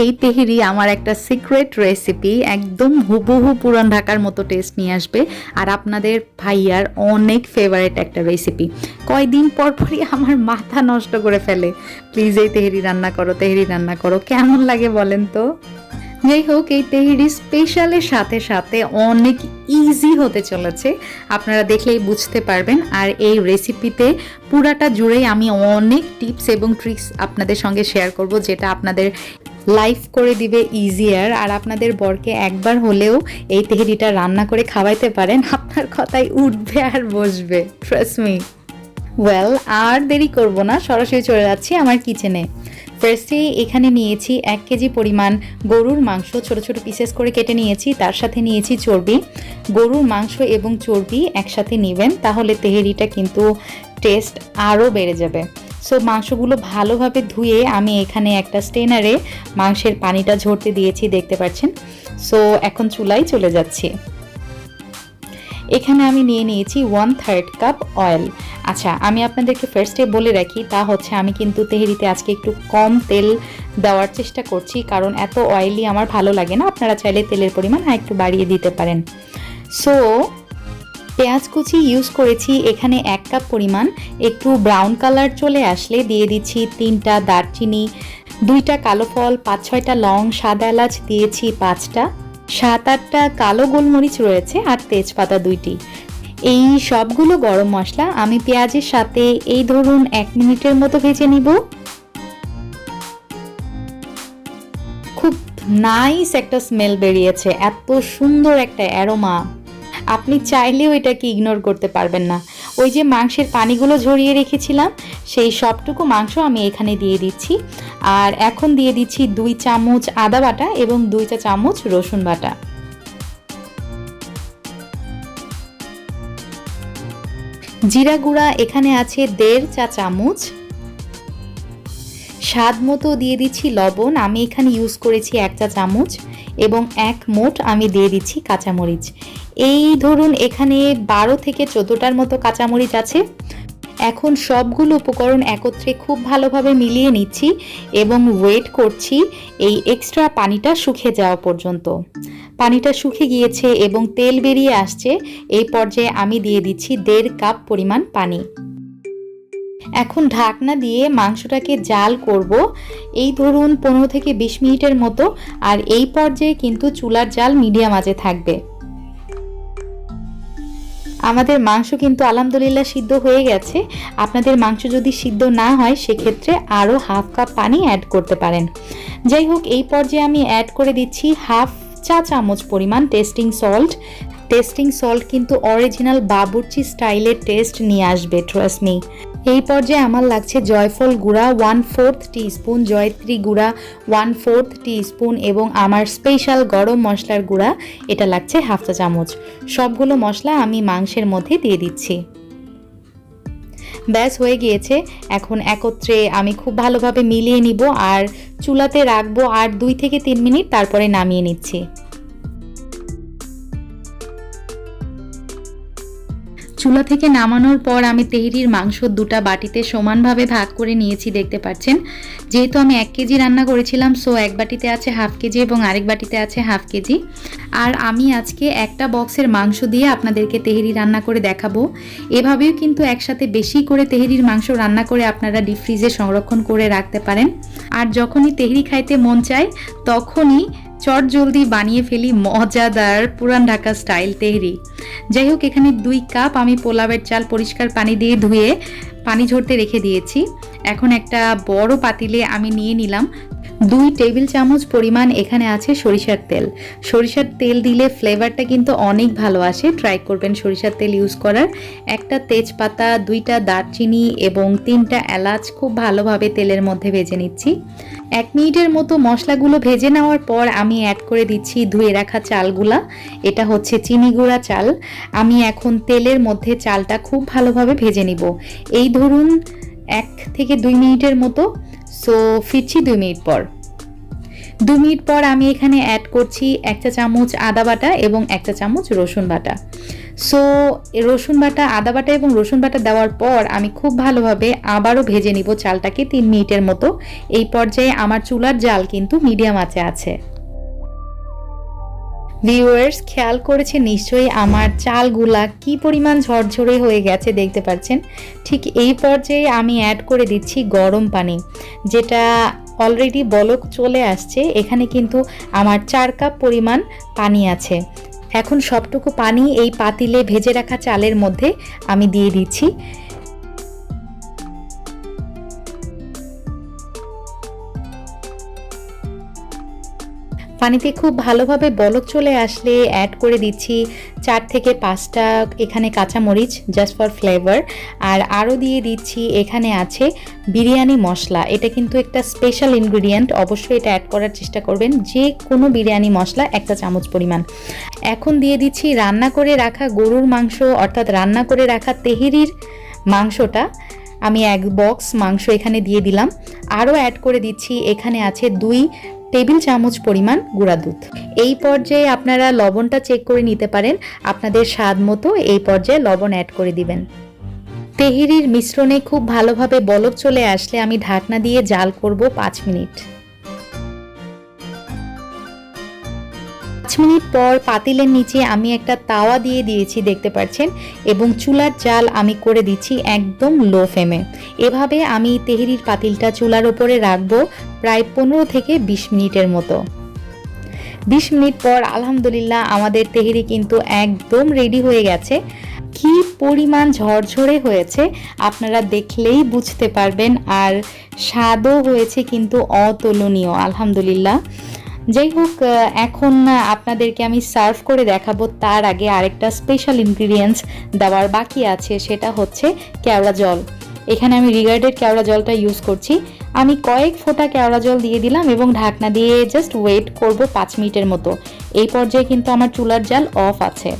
এই তেহেরি আমার একটা সিক্রেট রেসিপি, একদম হুবহু পুরান ঢাকার মতো টেস্ট নিয়ে আসবে। আর আপনাদের ভাইয়ার অনেক ফেভারিট একটা রেসিপি, কয়দিন পর পরই আমার মাথা নষ্ট করে ফেলে। প্লিজ এই তেহেরি রান্না করো, তেহেরি রান্না করো, কেমন লাগে বলেন তো। যাই হোক, এই তেহেরি স্পেশালের সাথে সাথে অনেক ইজি হতে চলেছে, আপনারা দেখলেই বুঝতে পারবেন। আর এই রেসিপিতে পুরাটা জুড়েই আমি অনেক টিপস এবং ট্রিক্স আপনাদের সঙ্গে শেয়ার করব, যেটা আপনাদের লাইফ করে দিবে ইজিয়ার। আর আপনাদের বরকে একবার হলেও এই তেহেরিটা রান্না করে খাওয়াইতে পারেন, আপনার কথাই উঠবে আর বসবে, ট্রাস্ট মি। ওয়েল, আর দেরি করব না, সরাসরি চলে যাচ্ছি আমার কিচেনে। ফার্স্টে এখানে নিয়েছি 1 কেজি পরিমাণ গরুর মাংস, ছোট ছোট পিসেস করে কেটে নিয়েছি। তার সাথে নিয়েছি চর্বি। গরুর মাংস এবং চর্বি একসাথে নেবেন, তাহলে তেহেরিটা কিন্তু টেস্ট আরও বেড়ে যাবে। সো মাংসগুলো ভালোভাবে ধুয়ে আমি এখানে একটা স্টেনারে মাংসের পানিটা ঝরতে দিয়েছি, দেখতে পাচ্ছেন। সো এখন চুলায় চলে যাচ্ছি। এখানে আমি নিয়ে নিয়েছি 1/3 কাপ অয়েল। আচ্ছা, আমি আপনাদেরকে ফার্স্টে বলে রাখি, তা হচ্ছে আমি কিন্তু তেহেরিতে আজকে একটু কম তেল দেওয়ার চেষ্টা করছি, কারণ এত অয়েলি আমার ভালো লাগে না। আপনারা চাইলে তেলের পরিমাণ একটু বাড়িয়ে দিতে পারেন। সো পেঁয়াজ কুচি ইউজ করেছি এখানে 1 কাপ পরিমাণ। একটু ব্রাউন কালার চলে আসলে দিয়ে দিচ্ছি 3টা দারচিনি, 2টা কালো ফল, 5-6টা লং, সাদা এলাচ দিয়েছি 5টা, 7-8টা কালো গোলমরিচ রয়েছে, আর তেজপাতা 2টি। এই সবগুলো গরম মশলা আমি পেঁয়াজের সাথে এই ধরুন 1 মিনিটের মতো ভেজে নিব। খুব নাইস একটা স্মেল বেরিয়েছে, এত সুন্দর একটা অ্যারোমা, আপনি চাইলেও এটাকে ইগনোর করতে পারবেন না। ওই যে মাংসের পানিগুলো ঝরিয়ে রেখেছিলাম, সেই সবটুকু মাংস আমি এখানে দিয়ে দিচ্ছি। আর এখন দিয়ে দিচ্ছি 2 চামচ আদা বাটা এবং 2 চা চামচ রসুন বাটা। জিরা গুঁড়া এখানে আছে 1.5 চা চামচ। স্বাদ মতো দিয়ে দিচ্ছি লবণ, আমি এখানে ইউজ করেছি 1 চা চামচ, এবং 1 মুঠ আমি দিয়ে দিচ্ছি কাঁচামরিচ। এই ধরুন এখানে 12 থেকে 14টার মতো কাঁচামরিচ আছে। এখন সবগুলো উপকরণ একত্রে খুব ভালোভাবে মিলিয়ে নিচ্ছি এবং ওয়েট করছি এই এক্সট্রা পানিটা শুকিয়ে যাওয়া পর্যন্ত। পানিটা শুকিয়ে গিয়েছে এবং তেল বেরিয়ে আসছে, এই পর্যায়ে আমি দিয়ে দিচ্ছি 1.5 কাপ পরিমাণ পানি। এখন ঢাকনা দিয়ে মাংসটাকে জাল করব, এই ধরুন 15 থেকে 20 মিনিটের মতো। আর এই পর্যায়ে কিন্তু চুলার জাল মিডিয়াম আঁচে থাকবে। আমাদের মাংস কিন্তু আলহামদুলিল্লাহ সিদ্ধ হয়ে গেছে। আপনাদের মাংস যদি সিদ্ধ না হয়, সেক্ষেত্রে আরও 1/2 কাপ পানি অ্যাড করতে পারেন। যাই হোক, এই পর্যায়ে আমি অ্যাড করে দিচ্ছি 1/2 চা চামচ পরিমাণ টেস্টিং সল্ট। টেস্টিং সল্ট কিন্তু অরিজিনাল বাবুর্চি স্টাইলের টেস্ট নিয়ে আসবে, ট্রাস্ট মি। এই পর্যায়ে আমার লাগছে জয়ফল গুঁড়া 1/4 টিস্পুন, জয়ত্রী গুঁড়া 1/4 টিস্পুন, এবং আমার স্পেশাল গরম মশলার গুঁড়া এটা লাগছে 1/2 চা চামচ। সবগুলো মশলা আমি মাংসের মধ্যে দিয়ে দিচ্ছি। ব্যাস হয়ে গিয়েছে। এখন একত্রে আমি খুব ভালোভাবে মিলিয়ে নিব আর চুলাতে রাখবো আর 2 থেকে 3 মিনিট, তারপরে নামিয়ে নিচ্ছি। চুলা থেকে নামানোর পর আমি তেহেরির মাংস 2টা বাটিতে সমানভাবে ভাগ করে নিয়েছি, দেখতে পাচ্ছেন। যেহেতু আমি 1 কেজি রান্না করেছিলাম, সো এক বাটিতে আছে 1/2 কেজি এবং আরেক বাটিতে আছে 1/2 কেজি। আর আমি আজকে একটা বক্সের মাংস দিয়ে আপনাদেরকে তেহেরি রান্না করে দেখাবো। এভাবেও কিন্তু একসাথে বেশি করে তেহেরির মাংস রান্না করে আপনারা ডিপ ফ্রিজে সংরক্ষণ করে রাখতে পারেন। আর যখনই তেহেরি খাইতে মন চায়, তখনই চট জলদি বানিয়ে ফেলি মজাদার পুরান ঢাকা স্টাইল তেহেরি। যাই হোক, এখানে 2 কাপ আমি পোলাওয়ের চাল পরিষ্কার পানি দিয়ে ধুয়ে পানি ঝরতে রেখে দিয়েছি। এখন একটা বড় পাতিলে আমি নিয়ে নিলাম 2 টেবিল চামচ পরিমাণ, এখানে আছে সরিষার তেল। সরিষার তেল দিলে ফ্লেভারটা কিন্তু অনেক ভালো আসে, ট্রাই করবেন সরিষার তেল ইউজ করার। একটা তেজপাতা, 2টা দারচিনি এবং 3টা এলাচ খুব ভালোভাবে তেলের মধ্যে ভেজে নিচ্ছি। 1 মিনিটের মতো মশলাগুলো ভেজে নেওয়ার পর আমি অ্যাড করে দিচ্ছি ধুয়ে রাখা চালগুলা। এটা হচ্ছে চিনি গুঁড়া চাল। আমি এখন তেলের মধ্যে চালটা খুব ভালোভাবে ভেজে নিব, এই ধরুন 1 থেকে 2 মিনিটের মতো। সো ফিরছি 2 মিনিট পর। 2 মিনিট পর আমি এখানে অ্যাড করছি 1 চা চামচ আদা বাটা এবং 1 চা চামচ রসুন বাটা। সো রসুন বাটা, আদা বাটা এবং রসুন বাটা দেওয়ার পর আমি খুব ভালোভাবে আবারও ভেজে নিব চালটাকে 3 মিনিটের মতো। এই পর্যায়ে আমার চুলার জাল কিন্তু মিডিয়াম আঁচে আছে। ভিউয়ার্স, খেয়াল করেছে নিশ্চয়ই আমার চালগুলা কি পরিমাণ ঝরঝরে হয়ে গেছে, দেখতে পাচ্ছেন। ঠিক এই পর্যায়ে আমি অ্যাড করে দিচ্ছি গরম পানি, যেটা অলরেডি বলক চলে আসছে। এখানে কিন্তু আমার 4 কাপ পরিমাণ পানি আছে। এখন সবটুকু পানি এই পাতিলে ভেজে রাখা চালের মধ্যে আমি দিয়ে দিচ্ছি। পানিতে খুব ভালোভাবে বলক চলে আসলে অ্যাড করে দিচ্ছি 4 থেকে 5টা এখানে কাঁচামরিচ, জাস্ট ফর ফ্লেভার। আর আরও দিয়ে দিচ্ছি, এখানে আছে বিরিয়ানি মশলা। এটা কিন্তু একটা স্পেশাল ইনগ্রিডিয়েন্ট, অবশ্যই এটা অ্যাড করার চেষ্টা করবেন। যে কোনো বিরিয়ানি মশলা 1 চামচ পরিমাণ। এখন দিয়ে দিচ্ছি রান্না করে রাখা গরুর মাংস, অর্থাৎ রান্না করে রাখা তেহেরির মাংসটা। আমি 1 বক্স মাংস এখানে দিয়ে দিলাম। আরও অ্যাড করে দিচ্ছি, এখানে আছে 2 টেবিল চামচ পরিমাণ গুঁড়া দুধ। এই পর্যায়ে আপনারা লবণটা চেক করে নিতে পারেন, আপনাদের স্বাদ মতো এই পর্যায়ে লবণ অ্যাড করে দিবেন। তেহেরির মিশ্রণে খুব ভালোভাবে বলক চলে আসলে আমি ঢাকনা দিয়ে জাল করব 5 মিনিট। 5 মিনিট পর পাতিলের নিচে আমি একটা তাওয়া দিয়ে দিয়েছি, দেখতে পাচ্ছেন, এবং চুলার জাল আমি করে দিচ্ছি একদম লো ফ্লেমে। এভাবে আমি তেহেরির পাতিলটা চুলার উপরে রাখবো প্রায় 15 থেকে 20 মিনিটের মতো। 20 মিনিট পর আলহামদুলিল্লাহ আমাদের তেহেরি কিন্তু একদম রেডি হয়ে গেছে। কি পরিমাণ ঝরঝরে হয়েছে আপনারা দেখলেই বুঝতে পারবেন, আর স্বাদও হয়েছে কিন্তু অতুলনীয় আলহামদুলিল্লাহ। যাই হোক, এখন আপনাদেরকে আমি সার্ভ করে দেখাবো। তার আগে আরেকটা স্পেশাল ইনগ্রিডিয়েন্টস দেওয়ার বাকি আছে, সেটা হচ্ছে কেওড়া জল। এখানে আমি রিগার্ডেড কেওড়া জলটা ইউজ করছি। আমি কয়েক ফোঁটা কেওড়া জল দিয়ে দিলাম এবং ঢাকনা দিয়ে জাস্ট ওয়েট করব 5 মিনিটের মতো। এই পর্যায়ে কিন্তু আমার চুলার জাল অফ আছে।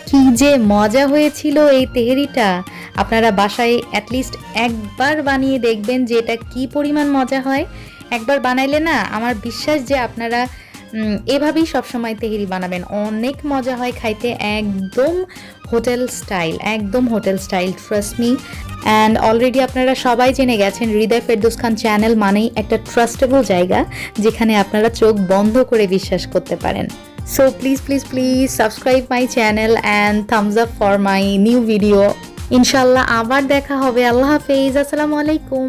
কি যে মজা হয়েছিল এই তেহেরিটা! আপনারা বাসায় অ্যাটলিস্ট একবার বানিয়ে দেখবেন যে এটা কি পরিমাণ মজা হয়। একবার বানাইলে না, আমার বিশ্বাস যে আপনারা এভাবেই সবসময় তেহেরি বানাবেন, অনেক মজা হয় খাইতে। একদম হোটেল স্টাইল, একদম hotel style, trust me. And already আপনারা সবাই জেনে গেছেন হৃদয় ফেরদৌস খান চ্যানেল মানেই একটা ট্রাস্টেবল জায়গা, যেখানে আপনারা চোখ বন্ধ করে বিশ্বাস করতে পারেন। So please subscribe my channel and thumbs up for my new video. ইনশাল্লাহ আবার দেখা হবে। আল্লাহ হাফেজ, আসসালামু আলাইকুম।